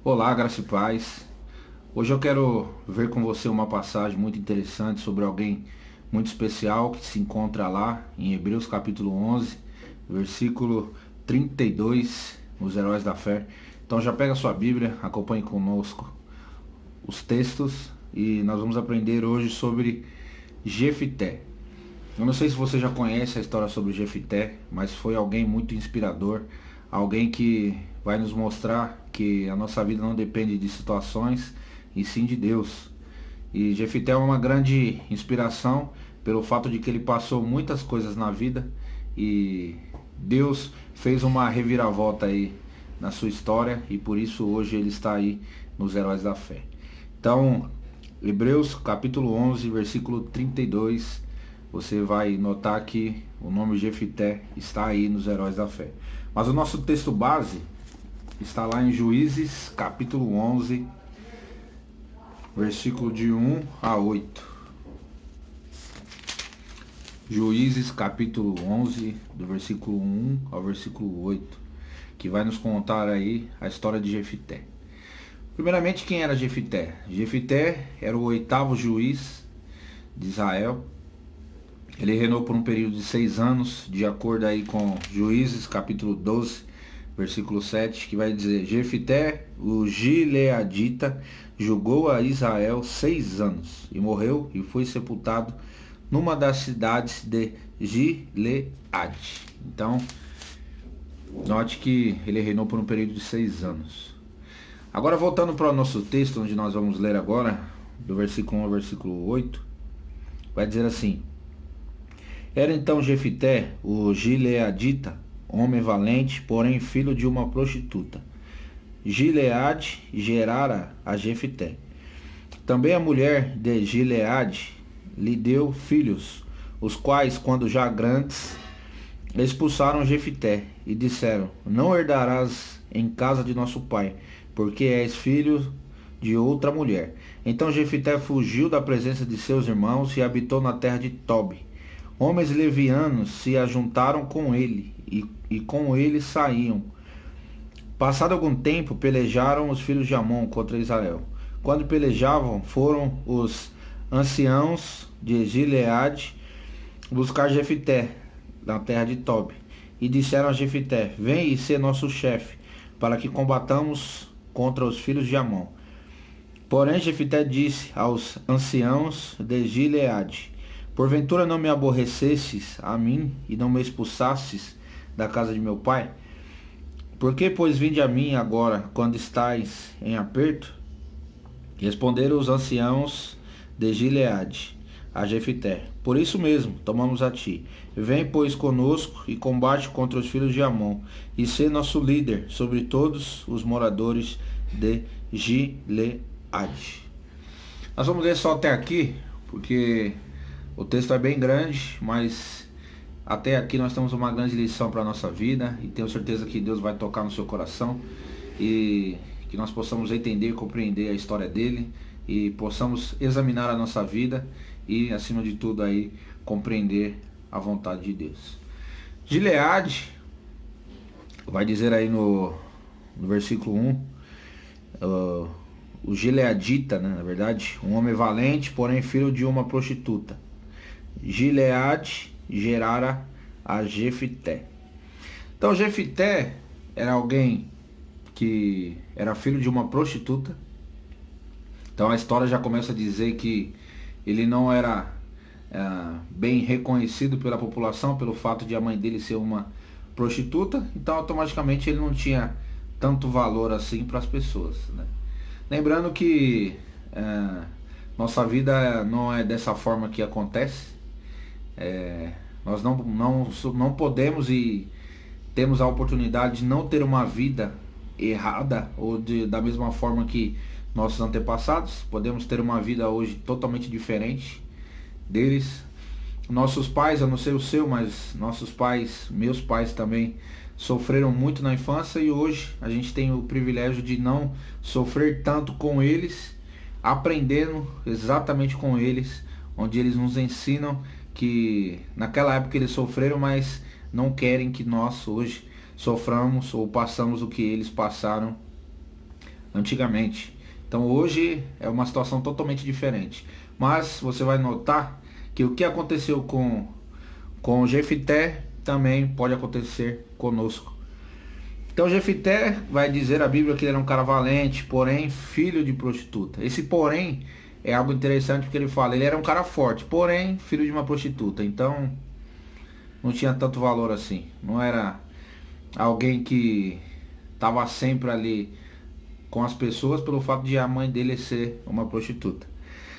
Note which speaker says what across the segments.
Speaker 1: Olá, graça e paz. Hoje eu quero ver com você uma passagem muito interessante sobre alguém muito especial que se encontra lá em Hebreus capítulo 11, versículo 32, nos Heróis da Fé. Então já pega a sua Bíblia, acompanhe conosco os textos e nós vamos aprender hoje sobre Jefité. Eu não sei se você já conhece a história sobre Jefité, mas foi alguém muito inspirador, alguém que vai nos mostrar que a nossa vida não depende de situações, e sim de Deus. E Jefité é uma grande inspiração pelo fato de que ele passou muitas coisas na vida e Deus fez uma reviravolta aí na sua história e por isso hoje ele está aí nos Heróis da Fé. Então, Hebreus capítulo 11, versículo 32, você vai notar que o nome Jefité está aí nos Heróis da Fé. Mas o nosso texto base está lá em Juízes capítulo 11, versículo de 1 a 8. Juízes capítulo 11, do versículo 1 ao versículo 8, que vai nos contar aí a história de Jefité. Primeiramente, quem era Jefité? Jefité era o oitavo juiz de Israel. Ele reinou por um período de 6 anos, de acordo aí com Juízes capítulo 12, versículo 7, que vai dizer: Jefité, o gileadita, julgou a Israel 6 anos, e morreu e foi sepultado numa das cidades de Gileade. Então, note que ele reinou por um período de 6 anos. Agora, voltando para o nosso texto, onde nós vamos ler agora, do versículo 1 ao versículo 8, vai dizer assim: Era então Jefité, o gileadita, homem valente, porém filho de uma prostituta. Gileade gerara a Jefité. Também a mulher de Gileade lhe deu filhos, os quais, quando já grandes, expulsaram Jefité e disseram: Não herdarás em casa de nosso pai, porque és filho de outra mulher. Então Jefité fugiu da presença de seus irmãos e habitou na terra de Tobi. Homens levianos se ajuntaram com ele e com ele saíam. Passado algum tempo, pelejaram os filhos de Amon contra Israel. Quando pelejavam, foram os anciãos de Gileade buscar Jefité na terra de Tobi. E disseram a Jefité: Vem e sê nosso chefe, para que combatamos contra os filhos de Amon. Porém Jefité disse aos anciãos de Gileade: Porventura não me aborrecesses a mim e não me expulsasses da casa de meu pai? Por que, pois, vinde a mim agora, quando estáis em aperto? Responderam os anciãos de Gileade a Jefité: Por isso mesmo tomamos a ti. Vem, pois, conosco e combate contra os filhos de Amon, e sê nosso líder sobre todos os moradores de Gileade. Nós vamos ler só até aqui, porque o texto é bem grande, mas até aqui nós temos uma grande lição para a nossa vida e tenho certeza que Deus vai tocar no seu coração e que nós possamos entender e compreender a história dele e possamos examinar a nossa vida e, acima de tudo, aí compreender a vontade de Deus. Gileade, vai dizer aí no versículo 1, o gileadita, né, na verdade, um homem valente, porém filho de uma prostituta. Gileade gerara a Jefité. Então Jefité era alguém que era filho de uma prostituta. Então a história já começa a dizer que ele não era bem reconhecido pela população pelo fato de a mãe dele ser uma prostituta. Então automaticamente ele não tinha tanto valor assim para as pessoas, né? Lembrando que nossa vida não é dessa forma que acontece. Nós não podemos e temos a oportunidade de não ter uma vida errada ou da mesma forma que nossos antepassados. Podemos ter uma vida hoje totalmente diferente deles. Nossos pais, eu não sei o seu, mas nossos pais, meus pais também sofreram muito na infância e hoje a gente tem o privilégio de não sofrer tanto com eles, aprendendo exatamente com eles, onde eles nos ensinam que naquela época eles sofreram, mas não querem que nós hoje soframos ou passamos o que eles passaram antigamente. Então hoje é uma situação totalmente diferente. Mas você vai notar que o que aconteceu com Jefité também pode acontecer conosco. Então Jefité vai dizer a Bíblia que ele era um cara valente, porém filho de prostituta. Esse porém é algo interessante porque ele fala, ele era um cara forte, porém filho de uma prostituta. Então não tinha tanto valor assim. Não era alguém que estava sempre ali com as pessoas pelo fato de a mãe dele ser uma prostituta.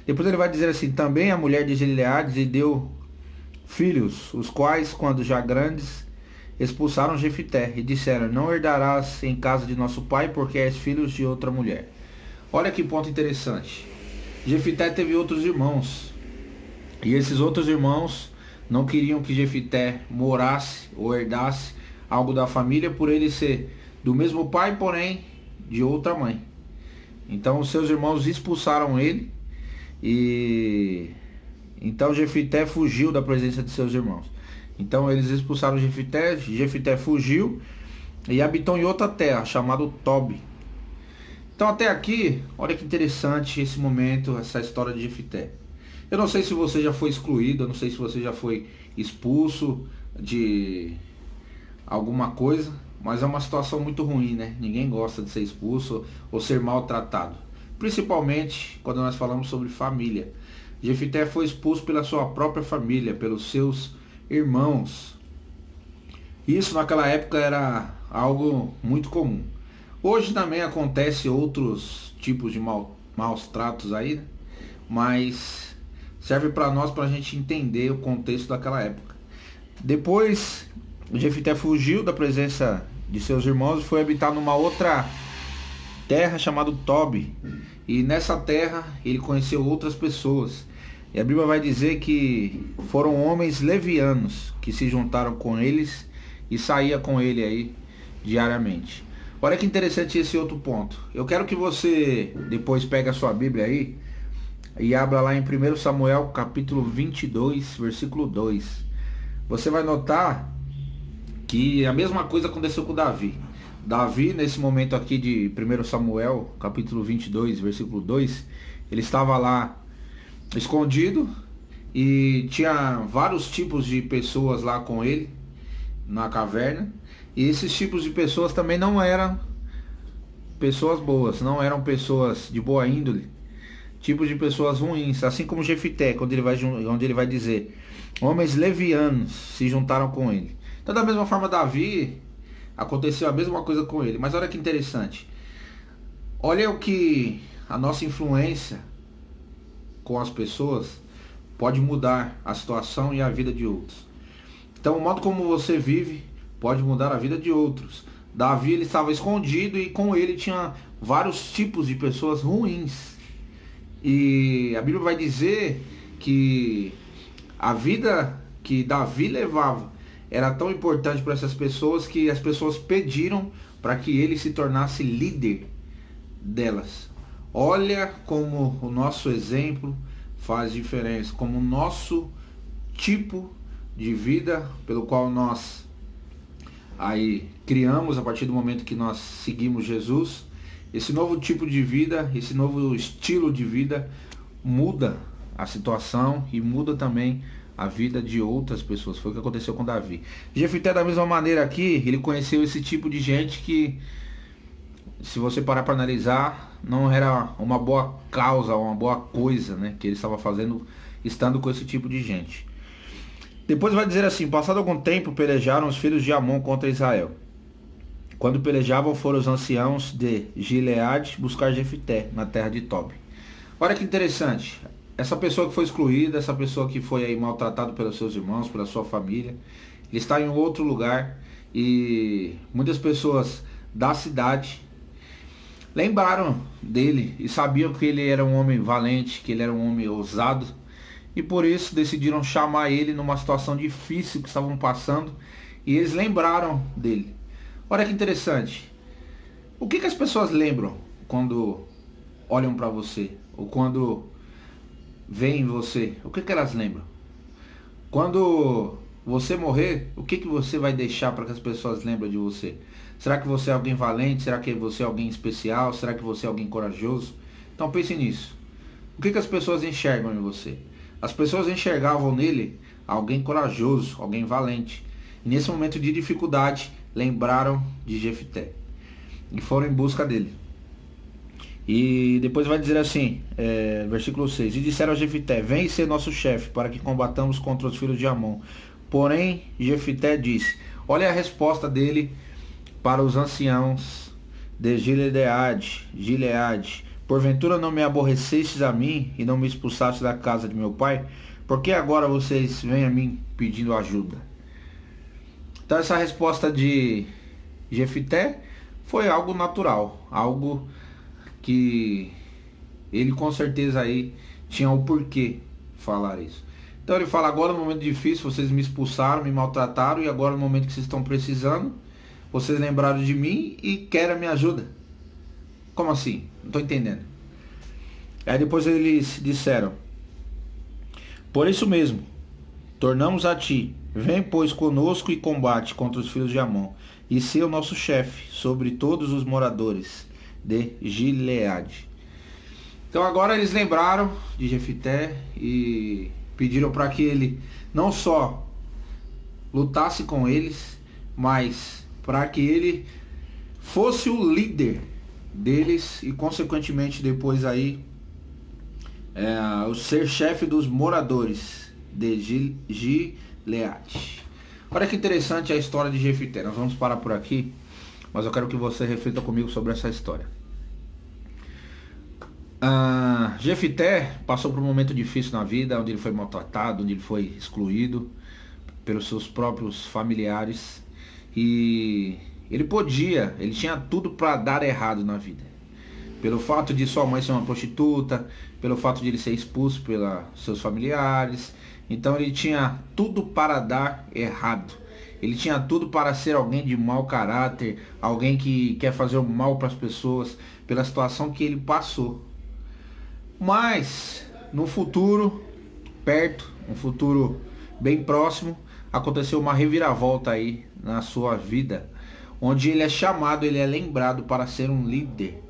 Speaker 1: Depois ele vai dizer assim, também a mulher de Gileade lhe deu filhos, os quais, quando já grandes, expulsaram Jefité e disseram, não herdarás em casa de nosso pai, porque és filho de outra mulher. Olha que ponto interessante. Jefité teve outros irmãos, e esses outros irmãos não queriam que Jefité morasse ou herdasse algo da família, por ele ser do mesmo pai, porém de outra mãe. Então os seus irmãos expulsaram ele, e então Jefité fugiu da presença de seus irmãos. Então eles expulsaram Jefité, Jefité fugiu e habitou em outra terra, chamada Tobi. Então até aqui, olha que interessante esse momento, essa história de Jefité. Eu não sei se você já foi excluído, eu não sei se você já foi expulso de alguma coisa, mas é uma situação muito ruim, né? Ninguém gosta de ser expulso ou ser maltratado. Principalmente quando nós falamos sobre família. Jefité foi expulso pela sua própria família, pelos seus irmãos. Isso naquela época era algo muito comum. Hoje também acontece outros tipos de maus tratos aí, né? Mas serve para nós, para a gente entender o contexto daquela época. Depois, Jefité fugiu da presença de seus irmãos e foi habitar numa outra terra chamada Tobi. E nessa terra ele conheceu outras pessoas. E a Bíblia vai dizer que foram homens levianos que se juntaram com eles e saía com ele aí diariamente. Olha que interessante esse outro ponto. Eu quero que você depois pegue a sua Bíblia aí e abra lá em 1 Samuel capítulo 22, versículo 2. Você vai notar que a mesma coisa aconteceu com Davi. Davi, nesse momento aqui de 1 Samuel capítulo 22, versículo 2, ele estava lá escondido e tinha vários tipos de pessoas lá com ele na caverna, e esses tipos de pessoas também não eram pessoas boas, não eram pessoas de boa índole, tipos de pessoas ruins, assim como Jefité, onde ele vai dizer, homens levianos se juntaram com ele. Então da mesma forma Davi, aconteceu a mesma coisa com ele. Mas olha que interessante, olha o que a nossa influência com as pessoas pode mudar a situação e a vida de outros. Então o modo como você vive pode mudar a vida de outros. Davi, ele estava escondido e com ele tinha vários tipos de pessoas ruins. E a Bíblia vai dizer que a vida que Davi levava era tão importante para essas pessoas que as pessoas pediram para que ele se tornasse líder delas. Olha como o nosso exemplo faz diferença, como o nosso tipo de vida pelo qual nós aí criamos a partir do momento que nós seguimos Jesus, esse novo tipo de vida, esse novo estilo de vida muda a situação e muda também a vida de outras pessoas. Foi o que aconteceu com Davi. Jefité, da mesma maneira aqui, ele conheceu esse tipo de gente que, se você parar para analisar, não era uma boa causa, uma boa coisa, né, que ele estava fazendo estando com esse tipo de gente. Depois vai dizer assim, passado algum tempo pelejaram os filhos de Amon contra Israel. Quando pelejavam foram os anciãos de Gileade buscar Jefité na terra de Tobi. Olha que interessante, essa pessoa que foi excluída, essa pessoa que foi aí maltratada pelos seus irmãos, pela sua família, ele está em outro lugar e muitas pessoas da cidade lembraram dele e sabiam que ele era um homem valente, que ele era um homem ousado, e por isso decidiram chamar ele numa situação difícil que estavam passando, e eles lembraram dele. Olha que interessante, o que as pessoas lembram quando olham para você, ou quando veem você? O que elas lembram? Quando você morrer, o que você vai deixar para que as pessoas lembrem de você? Será que você é alguém valente? Será que você é alguém especial? Será que você é alguém corajoso? Então pense nisso. O que as pessoas enxergam em você? As pessoas enxergavam nele alguém corajoso, alguém valente. E nesse momento de dificuldade, lembraram de Jefté e foram em busca dele. E depois vai dizer assim, versículo 6: E disseram a Jefté: Vem ser nosso chefe, para que combatamos contra os filhos de Amon. Porém, Jefté disse: olha a resposta dele para os anciãos de Gileade: Porventura não me aborrecestes a mim e não me expulsastes da casa de meu pai? Por que agora vocês vêm a mim pedindo ajuda? Então essa resposta de Jefté foi algo natural, algo que ele com certeza aí tinha o porquê falar isso. Então ele fala: agora no momento difícil vocês me expulsaram, me maltrataram, e agora no momento que vocês estão precisando, vocês lembraram de mim e querem a minha ajuda. Como assim? Não estou entendendo. Aí depois eles disseram: por isso mesmo, tornamos a ti, vem pois conosco e combate contra os filhos de Amon, e ser o nosso chefe sobre todos os moradores de Gileade. Então agora eles lembraram de Jefté e pediram para que ele não só lutasse com eles, mas para que ele fosse o líder deles e consequentemente depois aí o ser chefe dos moradores de Gileade. Olha que interessante a história de Jefté. Nós vamos parar por aqui, mas eu quero que você reflita comigo sobre essa história. Jefté passou por um momento difícil na vida, onde ele foi maltratado, onde ele foi excluído pelos seus próprios familiares, e ele tinha tudo para dar errado na vida. Pelo fato de sua mãe ser uma prostituta, pelo fato de ele ser expulso pelos seus familiares. Então ele tinha tudo para dar errado. Ele tinha tudo para ser alguém de mau caráter, alguém que quer fazer o mal para as pessoas, pela situação que ele passou. Mas no futuro, um futuro bem próximo, aconteceu uma reviravolta aí na sua vida, onde ele é chamado, ele é lembrado para ser um líder.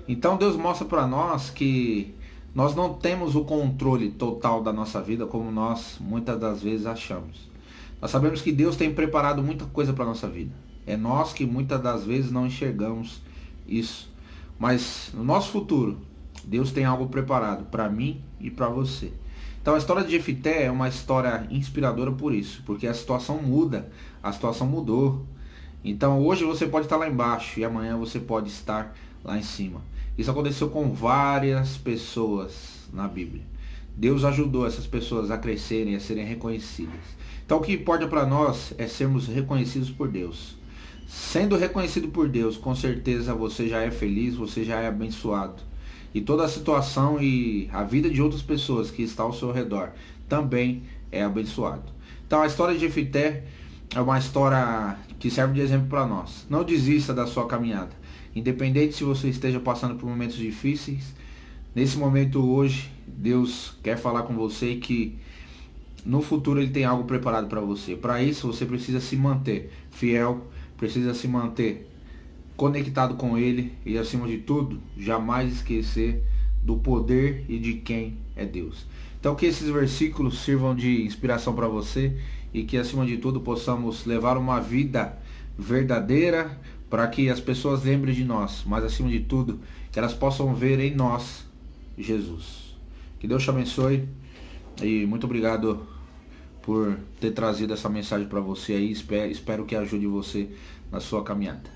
Speaker 1: Então Deus mostra para nós que nós não temos o controle total da nossa vida como nós muitas das vezes achamos. Nós sabemos que Deus tem preparado muita coisa para a nossa vida. É nós que muitas das vezes não enxergamos isso. Mas no nosso futuro, Deus tem algo preparado para mim e para você. Então a história de Jefté é uma história inspiradora por isso, porque a situação muda, a situação mudou. Então hoje você pode estar lá embaixo e amanhã você pode estar lá em cima. Isso aconteceu com várias pessoas na Bíblia. Deus ajudou essas pessoas a crescerem, a serem reconhecidas. Então o que importa para nós é sermos reconhecidos por Deus. Sendo reconhecido por Deus, com certeza você já é feliz, você já é abençoado. E toda a situação e a vida de outras pessoas que estão ao seu redor também é abençoado. Então a história de Jefté é uma história que serve de exemplo para nós. Não desista da sua caminhada. Independente se você esteja passando por momentos difíceis, nesse momento hoje, Deus quer falar com você que no futuro Ele tem algo preparado para você. Para isso, você precisa se manter fiel, precisa se manter conectado com Ele e, acima de tudo, jamais esquecer do poder e de quem é Deus. Então, que esses versículos sirvam de inspiração para você e que, acima de tudo, possamos levar uma vida verdadeira, para que as pessoas lembrem de nós, mas acima de tudo, que elas possam ver em nós Jesus. Que Deus te abençoe e muito obrigado por ter trazido essa mensagem para você aí. Espero que ajude você na sua caminhada.